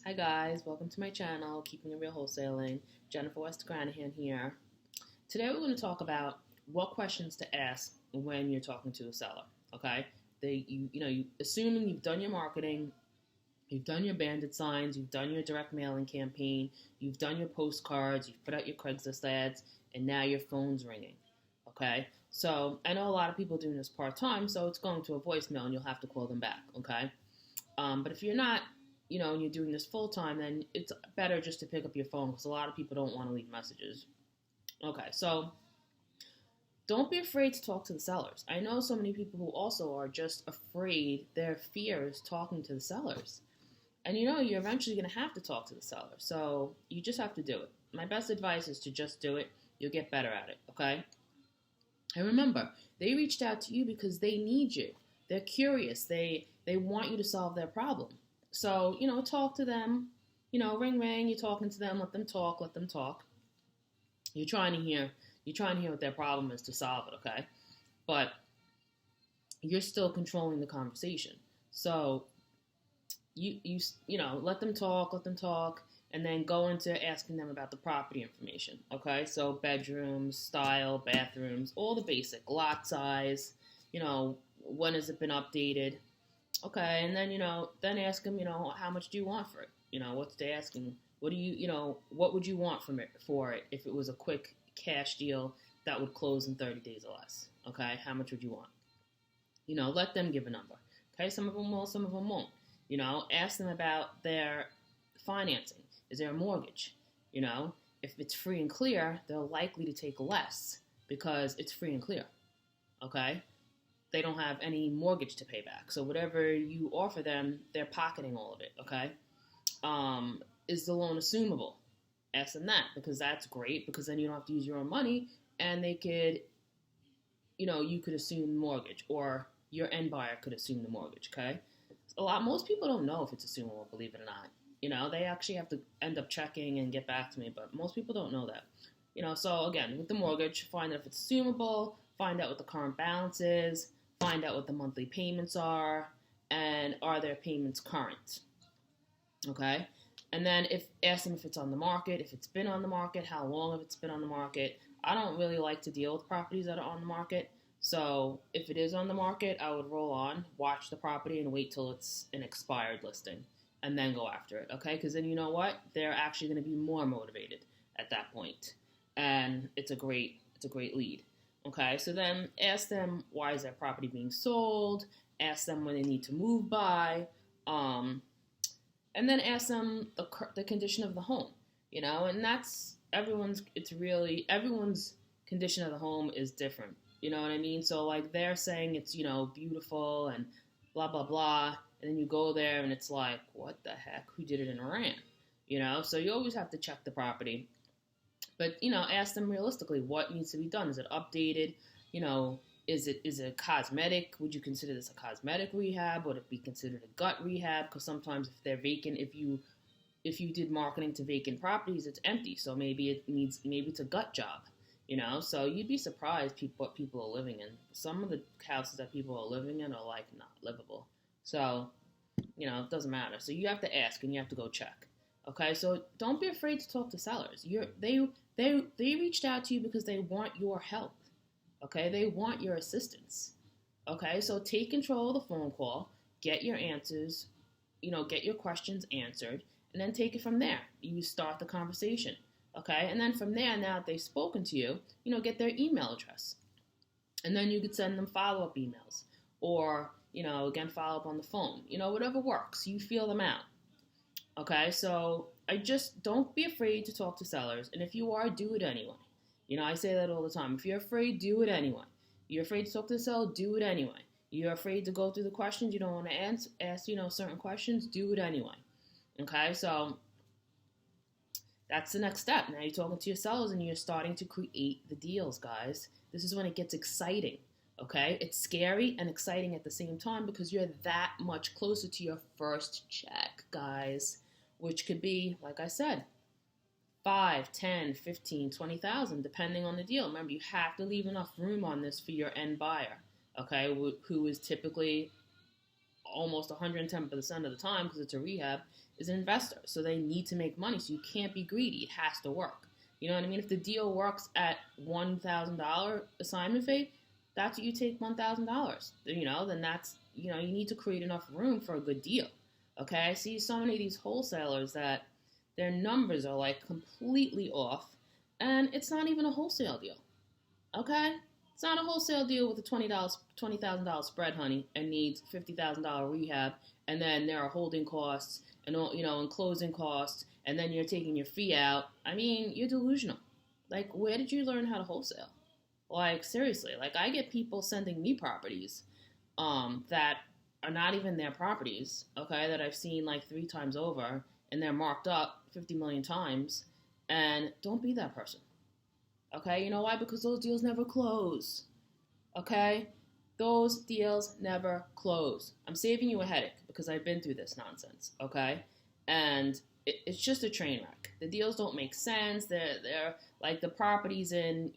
Hi guys, welcome to my channel, Keeping It Real Wholesaling. Jennifer West-Granahan here. Today we're going to talk about what questions to ask when you're talking to a seller. Okay, you assuming you've done your marketing, you've done your bandit signs, you've done your direct mailing campaign, you've done your postcards, you've put out your Craigslist ads, and now your phone's ringing. Okay, so I know a lot of people doing this part-time, so it's going to a voicemail and you'll have to call them back. Okay, but if you're not, and you're doing this full time, then it's better just to pick up your phone because a lot of people don't want to leave messages. Okay, so don't be afraid to talk to the sellers. I know so many people who also are just afraid. Their fear is talking to the sellers. And you're eventually going to have to talk to the seller. So you just have to do it. My best advice is to just do it. You'll get better at it, okay? And remember, they reached out to you because they need you. They're curious. They want you to solve their problem. So, talk to them. Ring, ring. You're talking to them. Let them talk. Let them talk. You're trying to hear what their problem is to solve it, okay? But you're still controlling the conversation. So you let them talk, and then go into asking them about the property information, okay? So bedrooms, style, bathrooms, all the basic, lot size, when has it been updated, okay? And then then ask them, how much do you want for it? What's they asking? What do what would you want for it if it was a quick cash deal that would close in 30 days or less? Okay, how much would you want? Let them give a number. Okay, some of them will, some of them won't. Ask them about their financing. Is there a mortgage? If it's free and clear, they're likely to take less because it's free and clear. Okay? They don't have any mortgage to pay back. So whatever you offer them, they're pocketing all of it. Okay? Is the loan assumable? Ask them that because that's great because then you don't have to use your own money and they could, you could assume the mortgage or your end buyer could assume the mortgage. Okay? Most people don't know if it's assumable, believe it or not. They actually have to end up checking and get back to me, but most people don't know that. So again, with the mortgage, find out if it's assumable, find out what the current balance is, find out what the monthly payments are, and are their payments current? Okay? And then ask them if it's on the market, if it's been on the market, how long have it's been on the market. I don't really like to deal with properties that are on the market. So if it is on the market, I would roll on, watch the property, and wait till it's an expired listing, and then go after it, okay? Because then you know what? They're actually going to be more motivated at that point, and it's a great lead, okay? So then ask them, why is their property being sold? Ask them when they need to move by, and then ask them the condition of the home, and that's everyone's condition of the home is different. You know what I mean? So, like, they're saying it's, beautiful and blah, blah, blah. And then you go there and it's like, what the heck? Who did it in Iran? So you always have to check the property. But, ask them realistically what needs to be done. Is it updated? Is it cosmetic? Would you consider this a cosmetic rehab? Would it be considered a gut rehab? Because sometimes if they're vacant, if you did marketing to vacant properties, it's empty. So maybe it's a gut job. So you'd be surprised what people are living in. Some of the houses that people are living in are like not livable. So, it doesn't matter. So you have to ask and you have to go check. Okay, so don't be afraid to talk to sellers. They reached out to you because they want your help. Okay, they want your assistance. Okay, so take control of the phone call, get your answers, get your questions answered, and then take it from there. You start the conversation. Okay, and then from there, now that they've spoken to you, get their email address. And then you could send them follow-up emails or, again, follow up on the phone. Whatever works. You feel them out. Okay, so don't be afraid to talk to sellers. And if you are, do it anyway. I say that all the time. If you're afraid, do it anyway. You're afraid to talk to the seller, do it anyway. You're afraid to go through the questions, you don't want to ask certain questions, do it anyway. Okay, so that's the next step. Now you're talking to your sellers and you're starting to create the deals, guys. This is when it gets exciting, okay? It's scary and exciting at the same time because you're that much closer to your first check, guys, which could be, like I said, 5, 10, 15, 20,000, depending on the deal. Remember, you have to leave enough room on this for your end buyer, okay, who is typically almost 110% of the time, because it's a rehab, is an investor. So they need to make money. So you can't be greedy. It has to work. You know what I mean? If the deal works at $1,000 assignment fee, that's what you take $1,000. Then that's, you need to create enough room for a good deal. Okay? I see so many of these wholesalers that their numbers are like completely off, and it's not even a wholesale deal. Okay? It's not a wholesale deal with a $20,000 spread, honey, and needs $50,000 rehab, and then there are holding costs and and closing costs, and then you're taking your fee out. I mean, you're delusional. Like, where did you learn how to wholesale? Like, seriously, like I get people sending me properties that are not even their properties, okay, that I've seen like 3 times over, and they're marked up 50 million times, and don't be that person. Okay, you know why? Because those deals never close. Okay? Those deals never close. I'm saving you a headache because I've been through this nonsense. Okay? And it's just a train wreck. The deals don't make sense. They're like the properties in,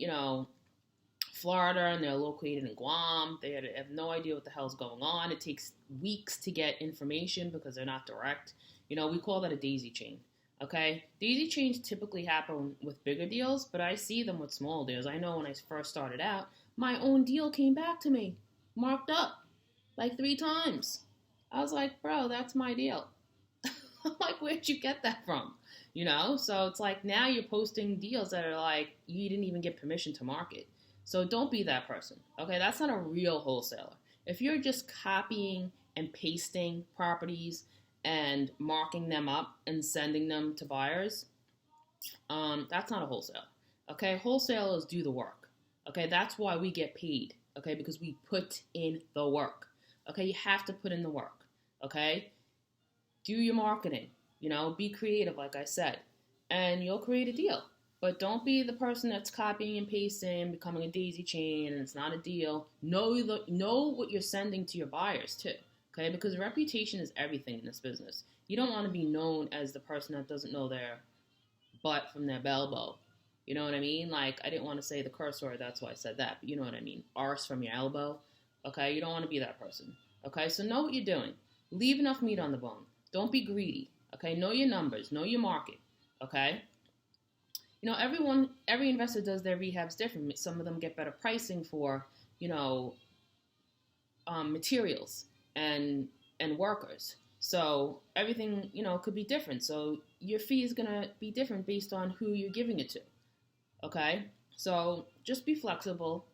Florida, and they're located in Guam. They have no idea what the hell's going on. It takes weeks to get information because they're not direct. We call that a daisy chain. Okay, daisy chains typically happen with bigger deals, but I see them with small deals. I know when I first started out, my own deal came back to me, marked up, like 3 times. I was like, bro, that's my deal. I'm like, where'd you get that from? So it's like now you're posting deals that are like, you didn't even get permission to market. So don't be that person. Okay, that's not a real wholesaler. If you're just copying and pasting properties and marking them up and sending them to buyers, that's not a wholesaler. Okay, wholesalers do the work. Okay, that's why we get paid. Okay, because we put in the work. Okay, you have to put in the work. Okay, do your marketing. Be creative, like I said, and you'll create a deal. But don't be the person that's copying and pasting, becoming a daisy chain, and it's not a deal. Know what you're sending to your buyers too. Okay, because reputation is everything in this business. You don't want to be known as the person that doesn't know their butt from their elbow. You know what I mean? Like, I didn't want to say the curse word, that's why I said that, but you know what I mean. Arse from your elbow. Okay, you don't want to be that person. Okay, so know what you're doing. Leave enough meat on the bone. Don't be greedy. Okay, know your numbers. Know your market. Okay? Every investor does their rehabs different. Some of them get better pricing for, materials and workers. So everything, could be different. So your fee is going to be different based on who you're giving it to. Okay? So just be flexible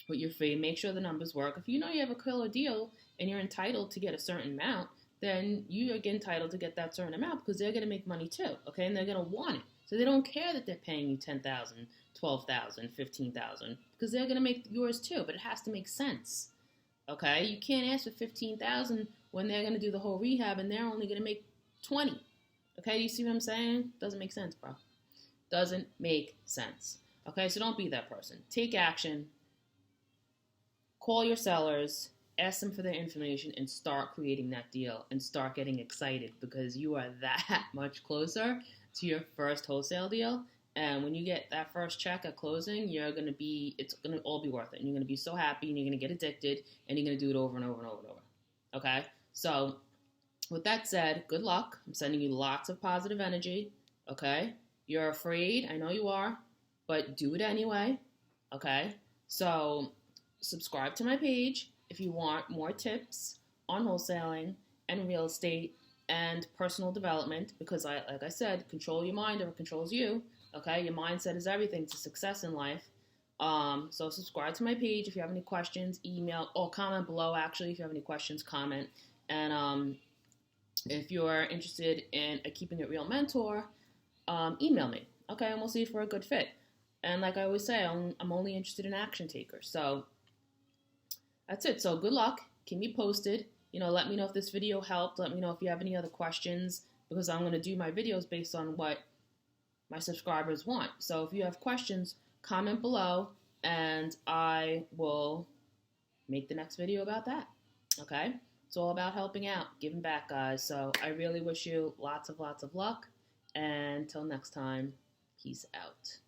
with your fee. Make sure the numbers work. If you have a killer deal and you're entitled to get a certain amount, then you are entitled to get that certain amount because they're going to make money too. Okay? And they're going to want it. So they don't care that they're paying you $10,000, $12,000, $15,000 because they're going to make yours too, but it has to make sense. Okay? You can't ask for $15,000 when they're going to do the whole rehab and they're only going to make $20,000. Okay? You see what I'm saying? Doesn't make sense, bro. Doesn't make sense. Okay? So don't be that person. Take action. Call your sellers. Ask them for their information and start creating that deal and start getting excited because you are that much closer to your first wholesale deal. And when you get that first check at closing, it's going to all be worth it. And you're going to be so happy and you're going to get addicted and you're going to do it over and over and over and over. Okay? So with that said, good luck. I'm sending you lots of positive energy. Okay? You're afraid. I know you are. But do it anyway. Okay? So subscribe to my page if you want more tips on wholesaling and real estate and personal development, because like I said, control your mind or it controls you. Okay, your mindset is everything to success in life. So subscribe to my page if you have any questions. Email or comment below. Actually, if you have any questions, comment. And if you're interested in a Keeping It Real mentor, email me. Okay, and we'll see if we're a good fit. And like I always say, I'm only interested in action takers. So that's it. So good luck. Keep me posted. Let me know if this video helped. Let me know if you have any other questions because I'm going to do my videos based on what my subscribers want. So if you have questions, comment below and I will make the next video about that. Okay? It's all about helping out, giving back, guys. So I really wish you lots of luck. And until next time, peace out.